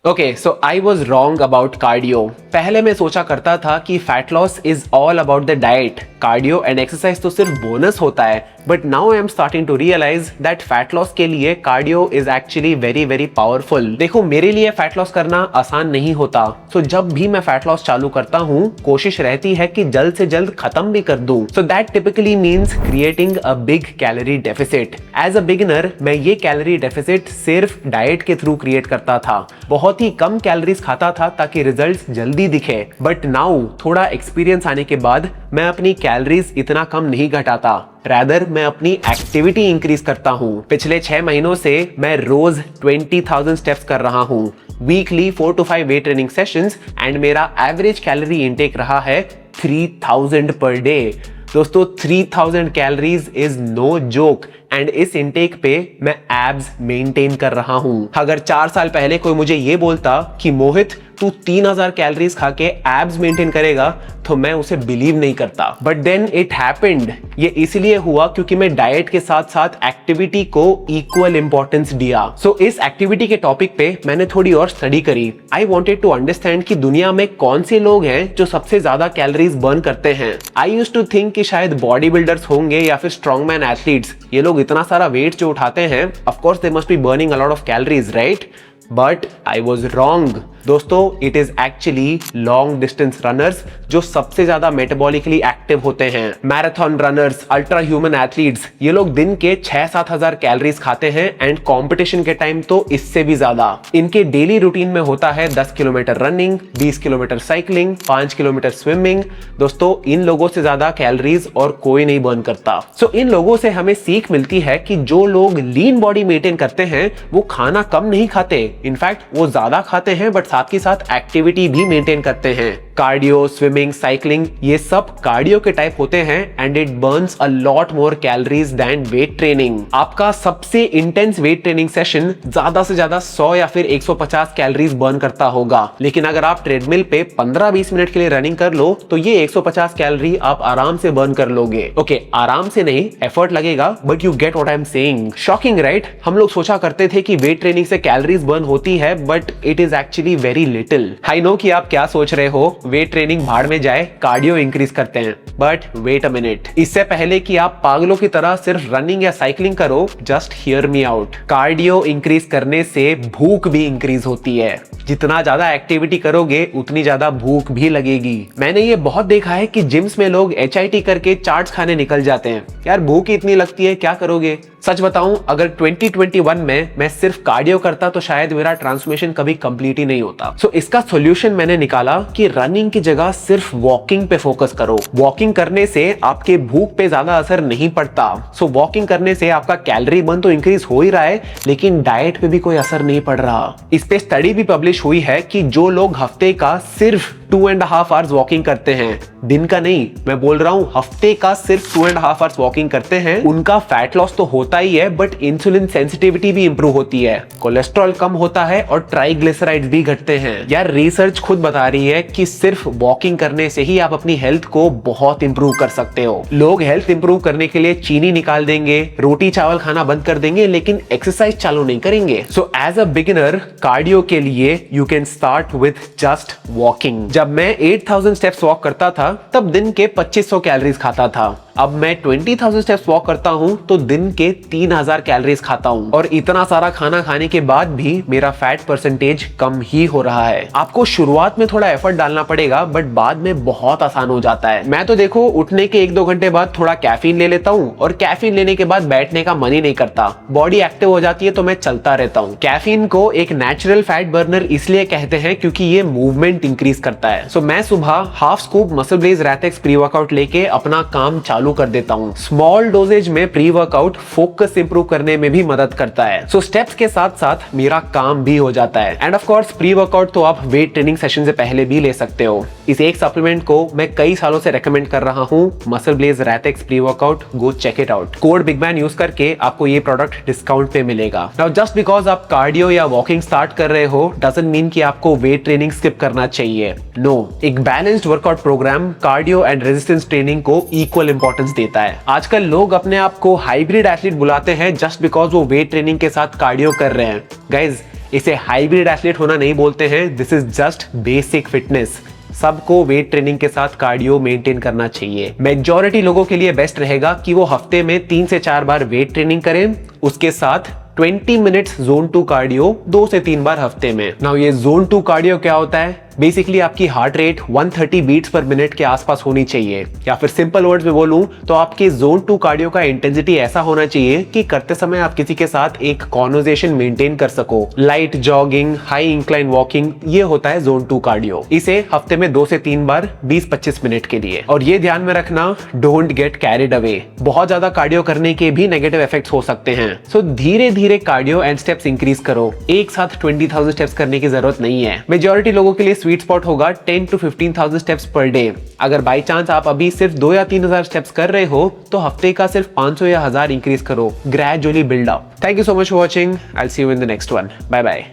Okay, so I was wrong about cardio. पहले मैं सोचा करता था कि fat loss is all about the diet, cardio and exercise तो सिर्फ बोनस होता है। But now I am starting to realise that fat loss के लिए cardio is actually very very powerful. देखो, मेरे लिए फैट लॉस करना आसान नहीं होता, सो जब भी मैं फैट लॉस चालू करता हूँ कोशिश रहती है कि जल्द से जल्द खत्म भी कर दूं। So that typically means creating a big calorie deficit. As a beginner मैं ये कैलोरी डेफिसिट सिर्फ डाइट के थ्रू क्रिएट करता था, बहुत ही कम कैलोरीज खाता था ताकि रिजल्ट्स जल्दी दिखे। बट नाउ थोड़ा एक्सपीरियंस आने के बाद मैं अपनी कैलोरीज इतना कम नहीं घटाता, रादर मैं अपनी एक्टिविटी इंक्रीज करता हूँ। पिछले 6 महीनों से मैं रोज 20,000 स्टेप्स कर रहा हूँ, weekly 4 to 5 weight training sessions and मेरा एवरेज कैलोरी इंटेक रहा है 3000 पर डे। दोस्तों 3000 calories is no joke and इस इंटेक पे मैं एब्स मेंटेन कर रहा हूं। अगर 4 साल पहले कोई मुझे ये बोलता कि मोहित तू 3000 कैलोरीज खा के एब्स मेंटेन करेगा तो मैं उसे बिलीव नहीं करता। But then it happened. ये इसलिए हुआ क्योंकि मैं डाइट के साथ साथ एक्टिविटी को इक्वल इंपॉर्टेंस दिया। सो इस एक्टिविटी के टॉपिक पे मैंने थोड़ी और स्टडी करी। आई वांटेड टू अंडरस्टैंड कि दुनिया में कौन से लोग हैं जो सबसे ज्यादा कैलोरीज बर्न करते हैं। आई यूज्ड टू थिंक कि शायद बॉडी बिल्डर्स होंगे या फिर स्ट्रॉन्गमैन एथलीट्स। ये लोग इतना सारा वेट जो उठाते हैं, of course they must be burning a lot of calories, right? But I was wrong दोस्तों। It is actually long distance runners जो सबसे ज्यादा मेटाबॉलिकली एक्टिव होते हैं। Marathon runners, ultra human athletes, ये लोग दिन के 6-7 हजार कैलोरीज खाते हैं एंड कंपटीशन के टाइम तो इससे भी ज्यादा। इनके डेली रूटीन में होता है 10 kilometre running, 20 kilometre cycling, 5 kilometre swimming. दोस्तों इन लोगों से ज्यादा कैलोरीज और कोई नहीं बर्न करता। सो इन लोगों से हमें सीख मिलती है कि जो लोग लीन बॉडी मेंटेन करते हैं वो खाना कम नहीं खाते, इनफैक्ट वो ज्यादा खाते हैं बट साथ के साथ एक्टिविटी भी मेंटेन करते हैं। कार्डियो, स्विमिंग, साइकिलिंग, ये सब कार्डियो के टाइप होते हैं and it burns a lot more calories than weight training. आपका सबसे इंटेंस वेट ट्रेनिंग सेशन ज्यादा से ज्यादा 100 या फिर 150 कैलोरीज बर्न करता होगा, लेकिन अगर आप ट्रेडमिल पे 15-20 मिनट के लिए रनिंग कर लो तो ये 150 कैलोरी आप आराम से बर्न कर लोगे। ओके, आराम से नहीं, एफर्ट लगेगा, but you get what I am saying. Shocking right? हम लोग सोचा करते थे कि वेट ट्रेनिंग से कैलोरीज बर्न होती है, but it is actually very little. I know कि आप क्या सोच रहे हो, वेट ट्रेनिंग भाड़ में जाए, कार्डियो इंक्रीज करते हैं। बट वेट अ मिनट, इससे पहले कि आप पागलों की तरह सिर्फ रनिंग या साइकिलिंग करो, just hear me out. Cardio increase करने से भूख भी इंक्रीज होती है। जितना ज्यादा एक्टिविटी करोगे उतनी ज्यादा भूख भी लगेगी। मैंने ये बहुत देखा है कि जिम्स में लोग HIIT करके चाट्स खाने निकल जाते हैं। यार भूख इतनी लगती है, क्या करोगे? सच बताऊं, अगर 2021 में मैं सिर्फ कार्डियो करता तो शायद मेरा ट्रांसफॉर्मेशन कभी कंप्लीट ही नहीं होता। सो इसका सॉल्यूशन मैंने निकाला कि रनिंग की जगह सिर्फ वॉकिंग पे फोकस करो। वॉकिंग करने से आपके भूख पे ज्यादा असर नहीं पड़ता। सो वॉकिंग करने से आपका कैलोरी बर्न तो इंक्रीज हो ही रहा है, लेकिन डाइट पे भी कोई असर नहीं पड़ रहा। इस पे स्टडी भी पब्लिश हुई है कि जो लोग हफ्ते का सिर्फ 2.5 आवर्स वॉकिंग करते हैं, दिन का नहीं, मैं बोल रहा हूं हफ्ते का सिर्फ 2.5 आवर्स वॉकिंग करते हैं, उनका फैट लॉस तो होता ही है बट इंसुलिन सेंसिटिविटी भी इंप्रूव होती है, कोलेस्ट्रॉल कम होता है और ट्राइग्लिसराइड्स भी घटते हैं। यार रिसर्च खुद बता रही है कि सिर्फ वॉकिंग करने से ही आप अपनी हेल्थ को बहुत इंप्रूव कर सकते हो। लोग हेल्थ इंप्रूव करने के लिए चीनी निकाल देंगे, रोटी चावल खाना बंद कर देंगे, लेकिन एक्सरसाइज चालू नहीं करेंगे। So as a beginner cardio के लिए you can start with just walking. जब मैं 8000 स्टेप्स वॉक करता था तब दिन के 2500 कैलोरीज खाता था। अब मैं 20,000 स्टेप्स वॉक करता हूं तो दिन के 3000 कैलोरीज खाता हूं, और इतना सारा खाना खाने के बाद भी मेरा फैट परसेंटेज कम ही हो रहा है। आपको शुरुआत में थोड़ा एफर्ट डालना पड़ेगा बट बाद में बहुत आसान हो जाता है। मैं तो देखो उठने के 1-2 घंटे बाद थोड़ा कैफीन ले लेता हूं और कैफीन लेने के बाद बैठने का मन ही नहीं करता, बॉडी एक्टिव हो जाती है तो मैं चलता रहता हूं। कैफीन को एक नेचुरल फैट बर्नर इसलिए कहते हैं क्योंकि ये मूवमेंट इंक्रीज करता है। सो मैं सुबह half scoop MuscleBlaze Wrathex pre workout लेके अपना काम चालू कर देता हूं। स्मॉल डोजेज में प्री वर्कआउट फोकस इंप्रूव करने में भी मदद करता है। सो स्टेप्स के साथ साथ मेरा काम भी हो जाता है। End of course pre workout तो आप वेट ट्रेनिंग सेशन से पहले भी ले सकते हो। इस एक सप्लीमेंट को मैं कई सालों से रेकमेंड कर रहा हूं, MuscleBlaze Wrathex pre workout, go check it out. Code Bigman use करके आपको ये प्रोडक्ट डिस्काउंट पे मिलेगा। नाउ जस्ट बिकॉज आप कार्डियो या वॉकिंग स्टार्ट कर रहे हो डजंट मीन कि आपको वेट ट्रेनिंग स्किप करना चाहिए। नो, एक balanced workout program cardio and resistance training को इक्वल इंपॉर्टेंस देता है। आजकल लोग अपने आप को हाइब्रिड एथलीट बुलाते हैं जस्ट बिकॉज वो वेट ट्रेनिंग के साथ कार्डियो कर रहे हैं। गाइज इसे हाइब्रिड एथलीट होना नहीं बोलते हैं, this is just basic fitness. सबको वेट ट्रेनिंग के साथ कार्डियो मेंटेन करना चाहिए। मेजॉरिटी लोगों के लिए बेस्ट रहेगा कि वो हफ्ते में 3 से 4 बार वेट ट्रेनिंग करें, उसके साथ 20 मिनट्स जोन 2 कार्डियो 2 से 3 बार हफ्ते में। नाउ ये जोन 2 कार्डियो क्या होता है? बेसिकली आपकी heart rate 130 beats per minute के आसपास होनी चाहिए, या फिर सिंपल वर्ड्स में बोलूं तो आपके जोन 2 कार्डियो का इंटेंसिटी ऐसा होना चाहिए कि करते समय आप किसी के साथ एक कॉन्वर्सेशन मेंटेन कर सको। Light jogging, high incline walking, ये होता है जोन 2 कार्डियो। इसे हफ्ते में 2 से 3 बार 20-25 मिनट के लिए। और ये ध्यान में रखना, डोंट गेट कैरिड अवे। बहुत ज्यादा कार्डियो करने के भी नेगेटिव इफेक्ट्स हो सकते हैं। सो धीरे धीरे कार्डियो एंड स्टेप्स इंक्रीज करो। एक साथ 20,000 स्टेप्स करने की जरूरत नहीं है। मेजॉरिटी लोगों के लिए स्वीट स्पॉट होगा 10 to 15,000 स्टेप्स पर डे। अगर बाई चांस आप अभी सिर्फ 2 या 3,000 स्टेप्स कर रहे हो तो हफ्ते का सिर्फ 500 या 1000 इंक्रीज करो। Gradually build up. Thank you so much for watching. I will see you in the next one. Bye bye.